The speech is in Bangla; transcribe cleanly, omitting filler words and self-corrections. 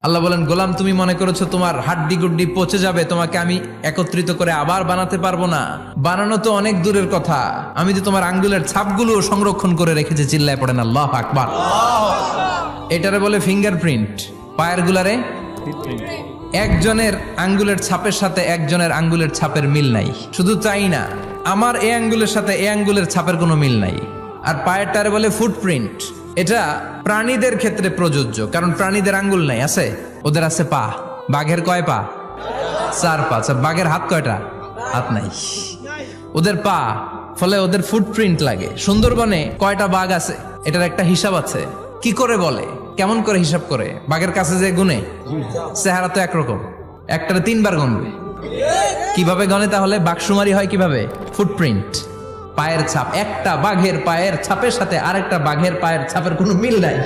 আল্লাহ বলেন, গোলাম তুমি মনে করেছো তোমার হাড্ডি গুড্ডি পচে যাবে, তোমাকে আমি একত্রিত করে আবার বানাতে পারবো না? বানানো তো অনেক দূরের কথা, আমি যে তোমার আঙ্গুলের ছাপগুলো সংরক্ষণ করে রেখেছি। চিল্লায় পড়েন আল্লাহু আকবার। এটারে বলে ফিঙ্গারপ্রিন্ট। পায়ের গুলারে একজনের আঙ্গুলের ছাপের সাথে একজনের আঙ্গুলের ছাপের মিল নাই। শুধু তাই না, আমার এই আঙ্গুলের সাথে এই আঙ্গুলের ছাপের কোনো মিল নাই। আর পায়েরটারে বলে ফুটপ্রিন্ট। এটা প্রাণীদের ক্ষেত্রে প্রযোজ্য, কারণ প্রাণীদের আঙ্গুল নাই, আছে? ওদের আছে পা। বাঘের কয় পা? 4 পা। আচ্ছা, বাঘের হাত কয়টা? হাত নাই। ওদের পা, ফলে ওদের ফুটপ্রিন্ট লাগে। সুন্দরবনে কয়টা বাঘ আছে এটার একটা হিসাব আছে। কি করে বলে, কেমন করে হিসাব করে? বাঘের কাছে যে গুনে, চেহারা তো একরকম, একটারে 3 বার গুনবে। কিভাবে গনে তাহলে? বাঘসুমারি হয় কিভাবে? ফুটপ্রিন্ট, পায়ের ছাপ। একটা বাঘের পায়ের ছাপের সাথে আরেকটা বাঘের পায়ের ছাপের কোনো মিল নাই।